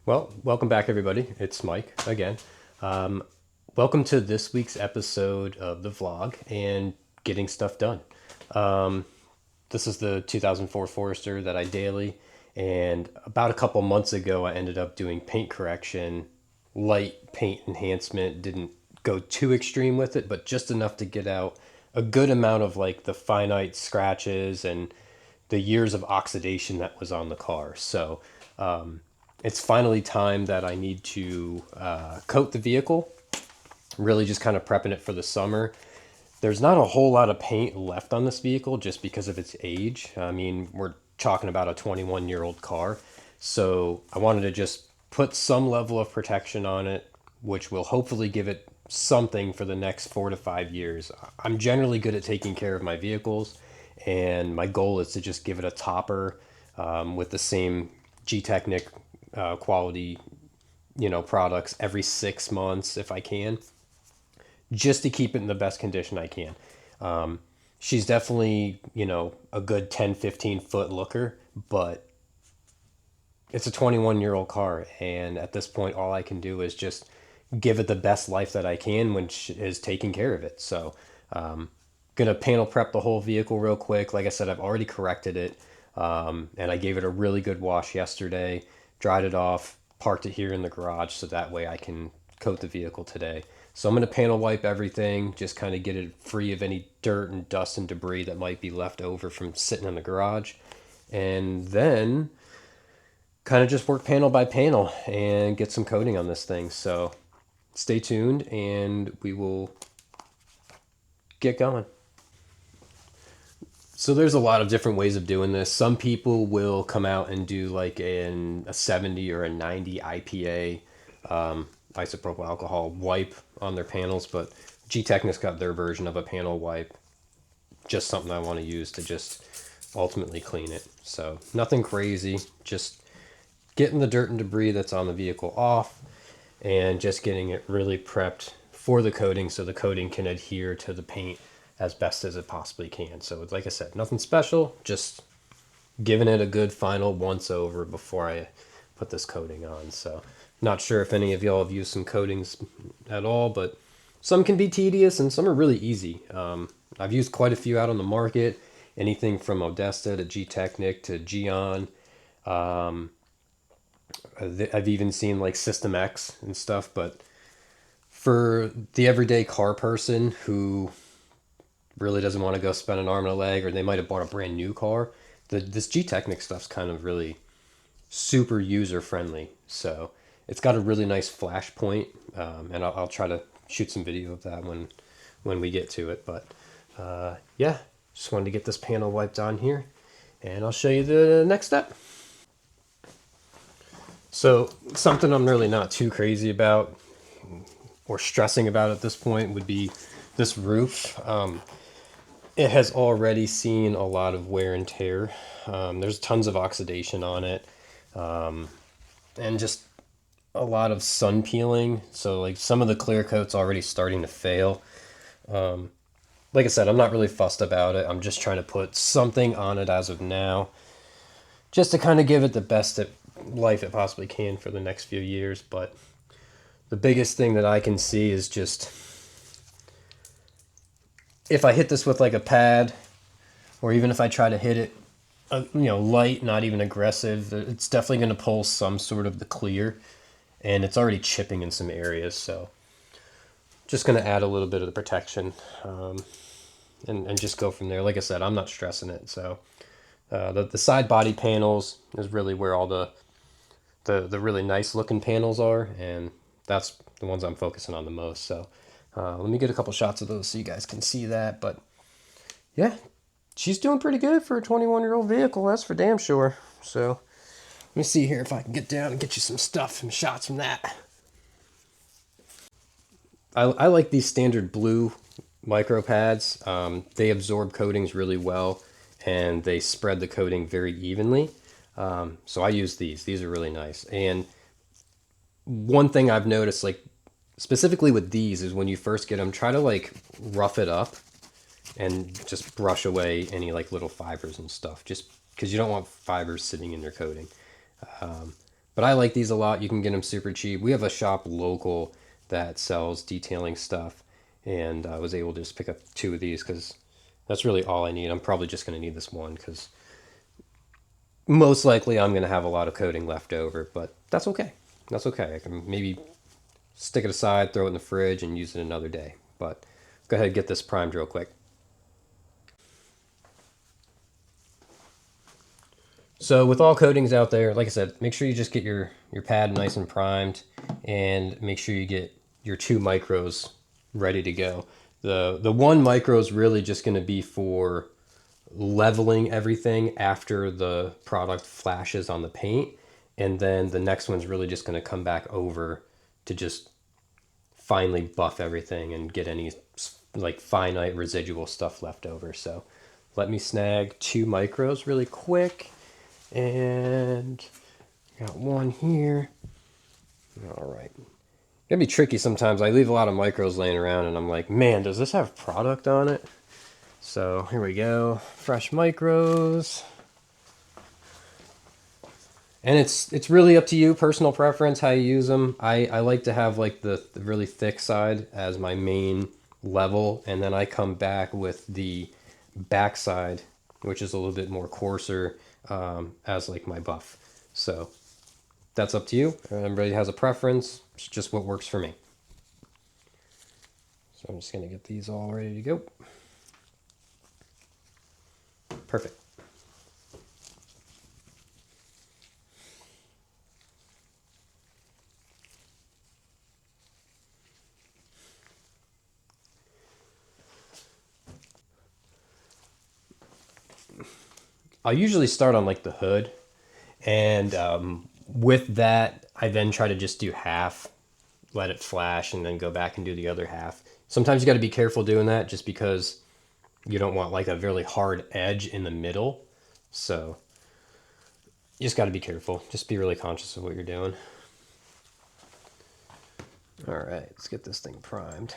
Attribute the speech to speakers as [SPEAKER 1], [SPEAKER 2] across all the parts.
[SPEAKER 1] Well, welcome back, everybody. It's Mike again. Welcome to this week's episode of the vlog and getting stuff done. This is the 2004 Forester that I daily, and about a couple months ago, I ended up doing paint correction, light paint enhancement. Didn't go too extreme with it, but just enough to get out a good amount of like the finite scratches and the years of oxidation that was on the car. So it's finally time that I need to coat the vehicle. Really just kind of prepping it for the summer. There's not a whole lot of paint left on this vehicle just because of its age. I mean, we're talking about a 21-year-old car. So I wanted to just put some level of protection on it, which will hopefully give it something for the next 4 to 5 years. I'm generally good at taking care of my vehicles, and my goal is to just give it a topper with the same GTECHNIQ quality, products every 6 months if I can, just to keep it in the best condition I can. She's definitely, a good 10, 15 foot looker, but it's a 21-year-old car. And at this point, all I can do is just give it the best life that I can when she is taking care of it. So, gonna panel prep the whole vehicle real quick. Like I said, I've already corrected it. And I gave it a really good wash yesterday, dried it off, parked it here in the garage so that way I can coat the vehicle today. So I'm going to panel wipe everything, just kind of get it free of any dirt and dust and debris that might be left over from sitting in the garage. And then kind of just work panel by panel and get some coating on this thing. So stay tuned and we will get going. So there's a lot of different ways of doing this. Some people will come out and do like a 70 or a 90 IPA isopropyl alcohol wipe on their panels, but GTECHNIQ's got their version of a panel wipe. Just something I want to use to just ultimately clean it. So nothing crazy, just getting the dirt and debris that's on the vehicle off and just getting it really prepped for the coating so the coating can adhere to the paint as best as it possibly can. So like I said, nothing special, just giving it a good final once over before I put this coating on. So not sure if any of y'all have used some coatings at all, but some can be tedious and some are really easy. I've used quite a few out on the market, anything from Odesta to GTECHNIQ to Geon. I've even seen like System X and stuff, but for the everyday car person who really doesn't want to go spend an arm and a leg, or they might have bought a brand new car, this GTECHNIQ stuff's kind of really super user friendly. So it's got a really nice flash point, and I'll try to shoot some video of that when we get to it. But yeah, just wanted to get this panel wiped on here, and I'll show you the next step. So something I'm really not too crazy about or stressing about at this point would be this roof. It has already seen a lot of wear and tear. There's tons of oxidation on it, and just a lot of sun peeling. So like some of the clear coat's already starting to fail. Like I said, I'm not really fussed about it. I'm just trying to put something on it as of now, just to kind of give it the best life it possibly can for the next few years. But the biggest thing that I can see is just, if I hit this with like a pad, or even if I try to hit it, light, not even aggressive, it's definitely going to pull some sort of the clear, and it's already chipping in some areas. So just going to add a little bit of the protection, and just go from there. Like I said, I'm not stressing it. So the side body panels is really where all the really nice looking panels are, and that's the ones I'm focusing on the most. So let me get a couple shots of those so you guys can see that. But yeah, she's doing pretty good for a 21-year-old vehicle, that's for damn sure. So let me see here if I can get down and get you some stuff, some shots from that. I like these standard blue micro pads. They absorb coatings really well, and they spread the coating very evenly. So I use these. These are really nice. And one thing I've noticed, like specifically with these, is when you first get them, try to like rough it up and just brush away any like little fibers and stuff, just because you don't want fibers sitting in your coating. But But I like these a lot. You can get them super cheap. We have a shop local that sells detailing stuff, and I was able to just pick up 2 of these because that's really all I need. I'm probably just going to need this one because most likely I'm going to have a lot of coating left over, but that's okay. That's okay. I can maybe stick it aside, throw it in the fridge, and use it another day. But go ahead and get this primed real quick. So with all coatings out there, like I said, make sure you just get your pad nice and primed, and make sure you get your 2 micros ready to go. The 1 micro is really just going to be for leveling everything after the product flashes on the paint, and then the next one's really just going to come back over to just finally buff everything and get any like finite residual stuff left over. So let me snag 2 micros really quick, and got 1 here. All right. It'd be tricky sometimes. I leave a lot of micros laying around and I'm like, man, does this have product on it? So here we go, fresh micros. And it's really up to you, personal preference, how you use them. I like to have like the really thick side as my main level, and then I come back with the back side, which is a little bit more coarser, as like my buff. So that's up to you. Everybody has a preference. It's just what works for me. So I'm just going to get these all ready to go. Perfect. I'll usually start on like the hood, and with that, I then try to just do half, let it flash, and then go back and do the other half. Sometimes you got to be careful doing that just because you don't want like a really hard edge in the middle. So you just got to be careful. Just be really conscious of what you're doing. All right, let's get this thing primed.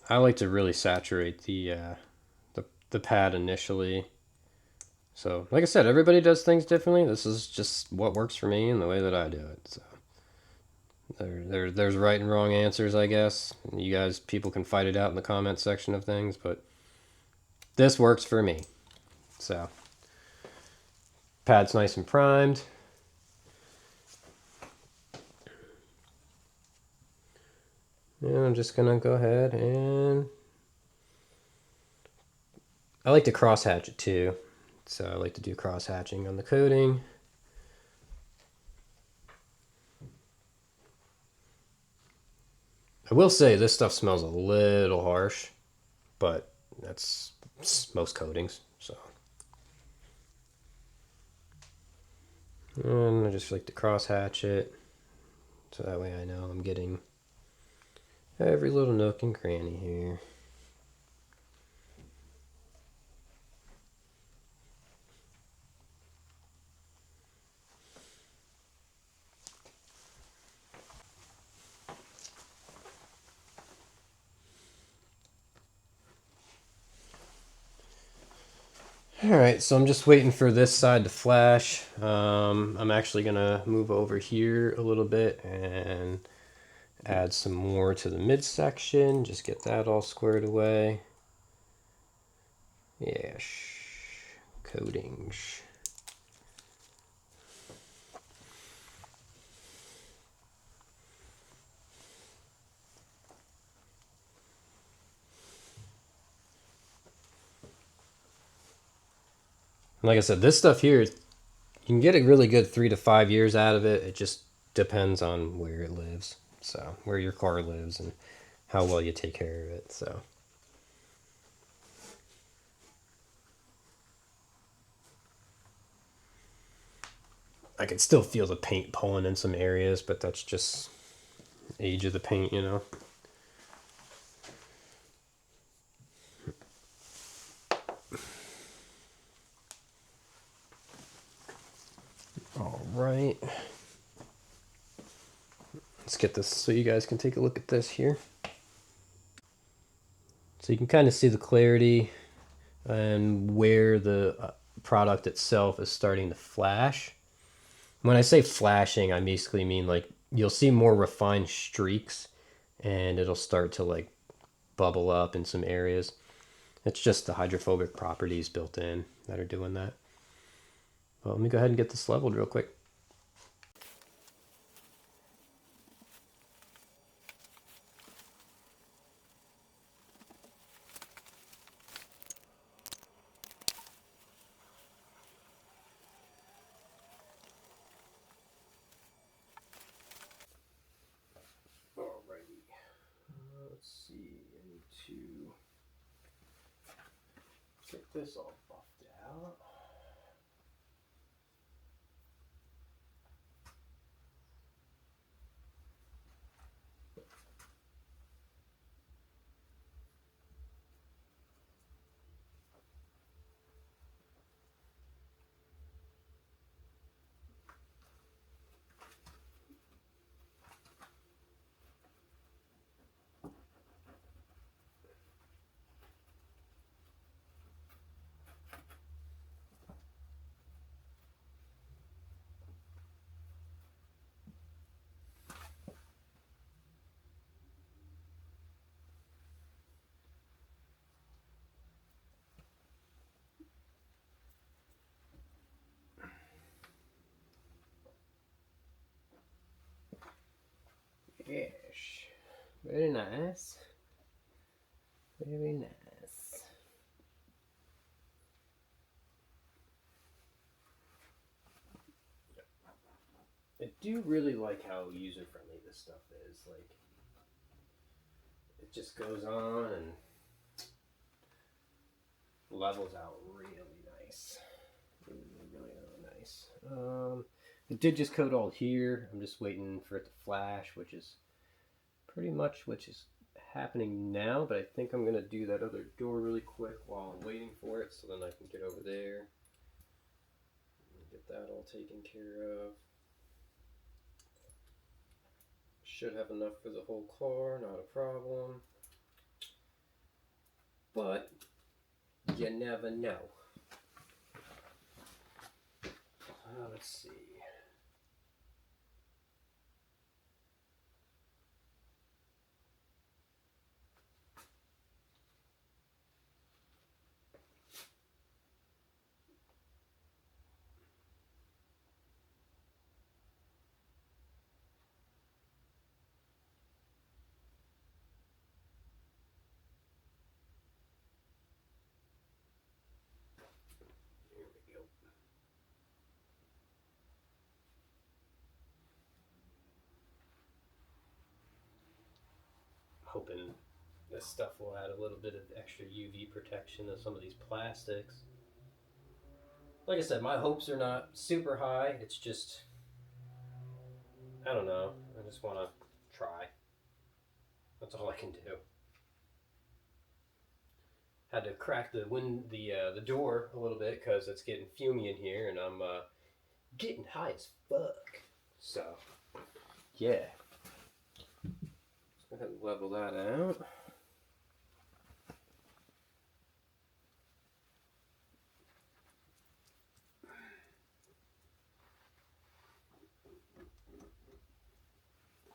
[SPEAKER 1] I like to really saturate the pad initially. So, like I said, everybody does things differently. This is just what works for me and the way that I do it. So, there's right and wrong answers, I guess. You guys, people can fight it out in the comment section of things, but this works for me. So, pad's nice and primed. And I'm just gonna go ahead and I like to cross hatch it too. So I like to do cross hatching on the coating. I will say this stuff smells a little harsh, but that's most coatings. So, and I just like to cross hatch it, so that way I know I'm getting every little nook and cranny here. Alright, so I'm just waiting for this side to flash. I'm actually going to move over here a little bit and add some more to the midsection. Just get that all squared away. Yeah, coating. Like I said, this stuff here, you can get a really good 3 to 5 years out of it. It just depends on where it lives. So, where your car lives and how well you take care of it. So, I can still feel the paint pulling in some areas, but that's just age of the paint, you know. All right. Let's get this so you guys can take a look at this here. So you can kind of see the clarity and where the product itself is starting to flash. When I say flashing, I basically mean like you'll see more refined streaks and it'll start to like bubble up in some areas. It's just the hydrophobic properties built in that are doing that. Well, let me go ahead and get this leveled real quick. Alrighty. Let's see. I need to get this all buffed out. Yes. Very nice. Very nice. I do really like how user-friendly this stuff is. Like, it just goes on and levels out really nice. Really nice. It did just code all here. I'm just waiting for it to flash, which is pretty much what is happening now, but I think I'm going to do that other door really quick while I'm waiting for it, so then I can get over there and get that all taken care of. Should have enough for the whole car, not a problem. But you never know. Let's see. Here we go. Hoping this stuff will add a little bit of extra UV protection to some of these plastics. Like I said, my hopes are not super high. It's just, I don't know. I just want to try. That's all I can do. Had to crack the door a little bit because it's getting fumy in here, and I'm getting high as fuck. So, yeah. Let's go ahead and level that out.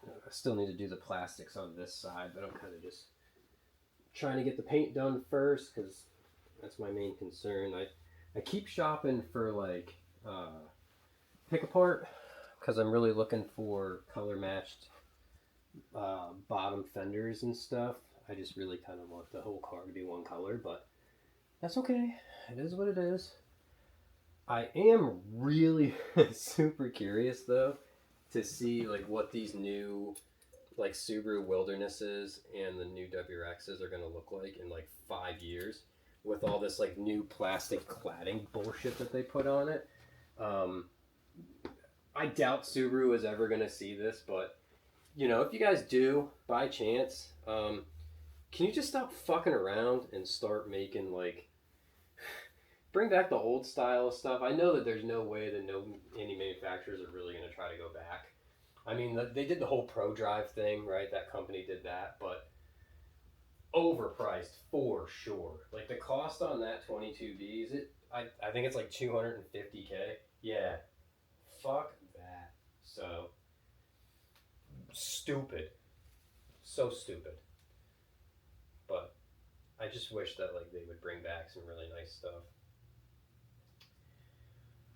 [SPEAKER 1] I still need to do the plastics on this side, but I'm kind of just trying to get the paint done first because that's my main concern. I keep shopping for like pick apart because I'm really looking for color matched bottom fenders and stuff. I just really kind of want the whole car to be one color, but that's okay. It is what it is. I am really super curious though to see like what these new like Subaru Wildernesses and the new WRXs are going to look like in like 5 years with all this like new plastic cladding bullshit that they put on it. I doubt Subaru is ever going to see this, but you know, if you guys do by chance, can you just stop fucking around and start making like bring back the old style of stuff? I know that there's no way that any manufacturers are really going to try to go back. I mean, they did the whole Pro Drive thing, right? That company did that, but overpriced for sure. Like the cost on that 22B is I think it's like 250K. Yeah, fuck that. So stupid, so stupid. But I just wish that like they would bring back some really nice stuff.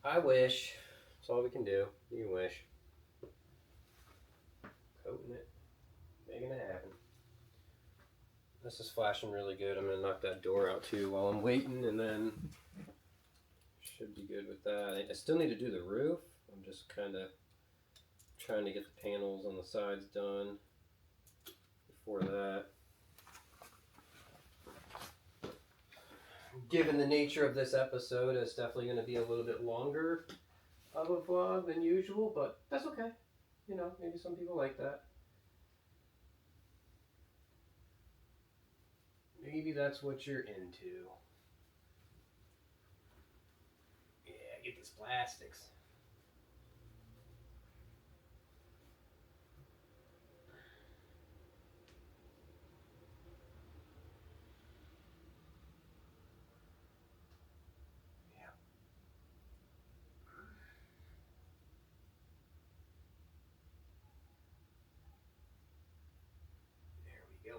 [SPEAKER 1] I wish. That's all we can do. You can wish. Coating it, making it happen. This is flashing really good. I'm gonna knock that door out too while I'm waiting, and then should be good with that. I still need to do the roof. I'm just kind of trying to get the panels on the sides done before that. Given the nature of this episode, it's definitely going to be a little bit longer of a vlog than usual, but that's okay. You know, maybe some people like that. Maybe that's what you're into. Yeah, get these plastics. Yeah. There we go.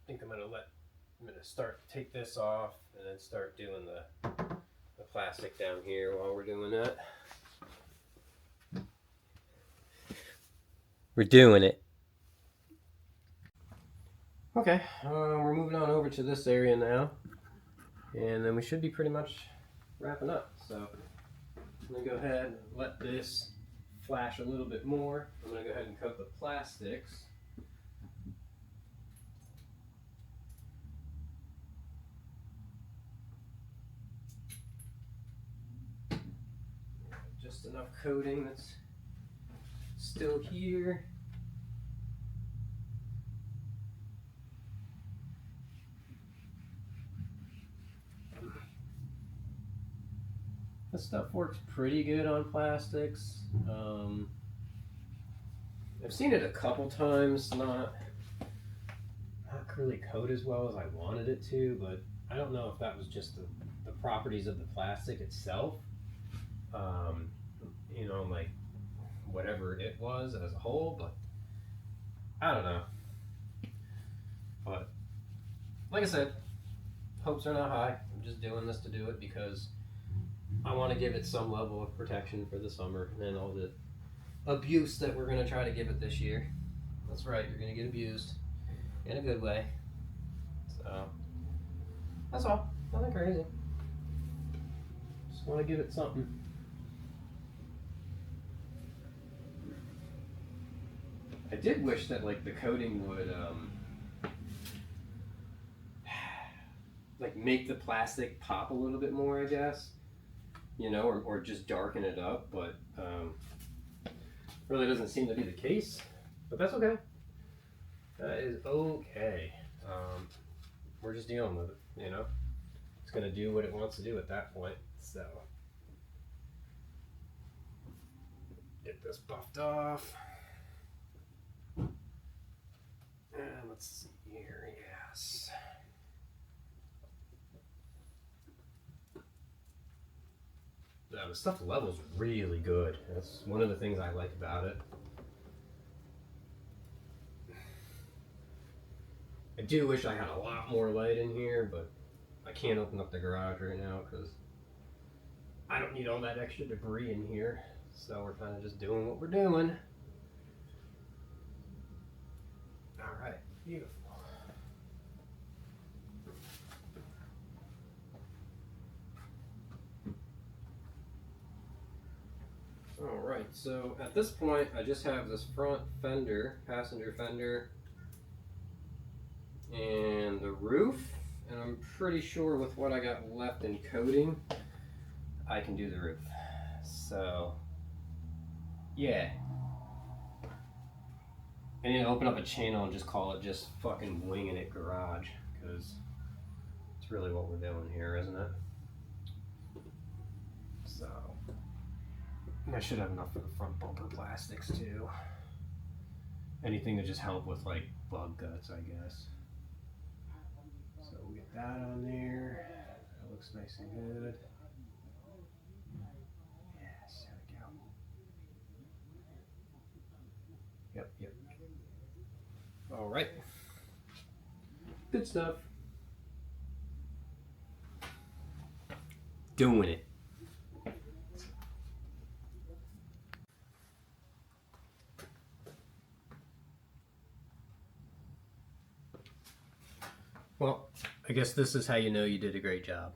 [SPEAKER 1] I think I'm gonna take this off and then start doing the plastic down here while we're doing that. We're doing it. Okay, we're moving on over to this area now, and then we should be pretty much wrapping up. So I'm gonna go ahead and let this flash a little bit more. I'm gonna go ahead and coat the plastics. Just enough coating that's still here. This stuff works pretty good on plastics. I've seen it a couple times not really coat as well as I wanted it to, but I don't know if that was just the properties of the plastic itself. You know, like whatever it was as a whole, but I don't know. But like I said, hopes are not high. I'm just doing this to do it because I want to give it some level of protection for the summer and all the abuse that we're going to try to give it this year. That's right, you're going to get abused in a good way. So that's all. Nothing crazy. Just want to give it something. I did wish that like the coating would like make the plastic pop a little bit more, I guess. You know, or just darken it up, but really doesn't seem to be the case. But that's okay. That is okay. We're just dealing with it, you know? It's gonna do what it wants to do at that point, so. Get this buffed off. And let's see here, yes. The stuff levels really good. That's one of the things I like about it. I do wish I had a lot more light in here, but I can't open up the garage right now because I don't need all that extra debris in here. So we're kind of just doing what we're doing. All right, beautiful. All right, so at this point, I just have this front fender, passenger fender, and the roof, and I'm pretty sure with what I got left in coating, I can do the roof. So, yeah. I need to open up a channel and just call it just fucking winging it garage, because it's really what we're doing here, isn't it? So, And I should have enough for the front bumper plastics too. Anything to just help with like bug guts, I guess. So we'll get that on there. That looks nice and good. Yes, there we go. Yep. All right. Good stuff. Doing it. Well, I guess this is how you know you did a great job.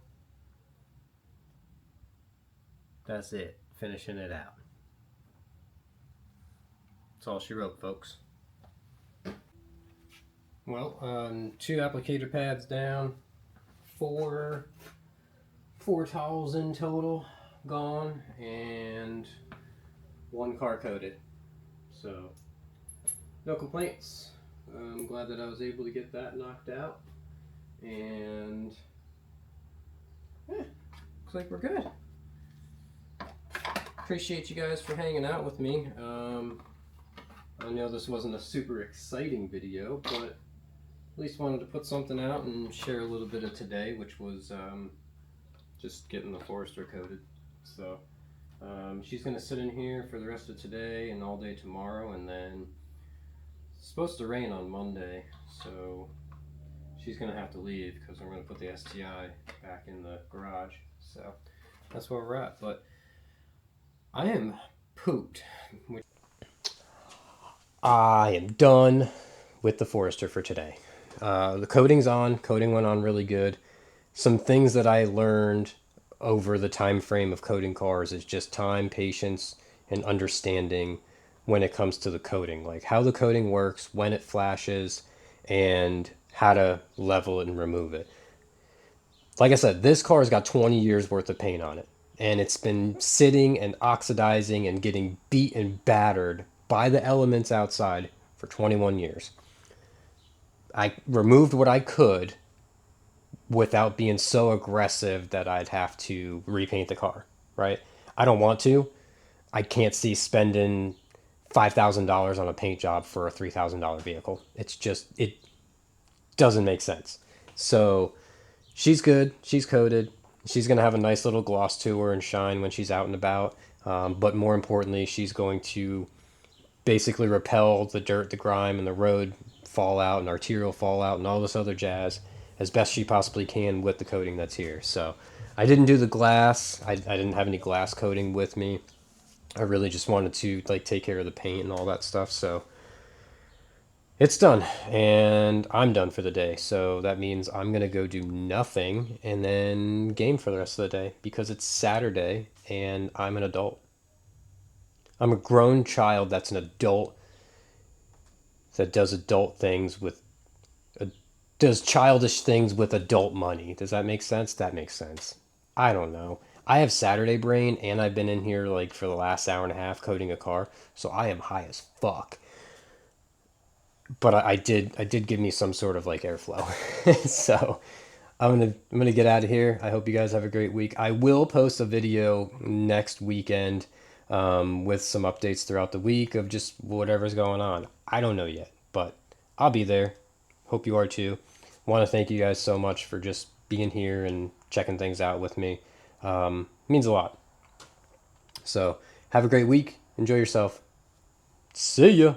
[SPEAKER 1] That's it. Finishing it out. That's all she wrote, folks. Well, 2 applicator pads down, four towels in total gone, and 1 car coated. So, no complaints. I'm glad that I was able to get that knocked out. And yeah, looks like we're good. Appreciate you guys for hanging out with me. I know this wasn't a super exciting video, but at least wanted to put something out and share a little bit of today, which was just getting the Forester coated. So she's going to sit in here for the rest of today and all day tomorrow, and then it's supposed to rain on Monday, so she's going to have to leave because we're going to put the STI back in the garage. So that's where we're at. But I am pooped. I am done with the Forester for today. The coating's on. Coating went on really good. Some things that I learned over the time frame of coating cars is just time, patience, and understanding when it comes to the coating. Like how the coating works, when it flashes, and how to level it and remove it. Like I said, this car's got 20 years worth of paint on it. And it's been sitting and oxidizing and getting beat and battered by the elements outside for 21 years. I removed what I could without being so aggressive that I'd have to repaint the car, right? I don't want to. I can't see spending $5,000 on a paint job for a $3,000 vehicle. It's just, it doesn't make sense. So she's good. She's coated. She's going to have a nice little gloss to her and shine when she's out and about. But more importantly, she's going to basically repel the dirt, the grime, and the road fallout and arterial fallout and all this other jazz as best she possibly can with the coating that's here. So I didn't do the glass. I didn't have any glass coating with me. I really just wanted to like take care of the paint and all that stuff. So it's done, and I'm done for the day. So that means I'm going to go do nothing and then game for the rest of the day because it's Saturday and I'm an adult. I'm a grown child that's an adult that does adult things with does childish things with adult money. Does that make sense? That makes sense. I don't know. I have Saturday brain, and I've been in here like for the last hour and a half coating a car, so I am high as fuck. But I did give me some sort of like airflow. So I'm gonna get out of here. I hope you guys have a great week. I will post a video next weekend with some updates throughout the week of just whatever's going on. I don't know yet, but I'll be there. Hope you are too. Want to thank you guys so much for just being here and checking things out with me. Means a lot. So have a great week. Enjoy yourself. See ya.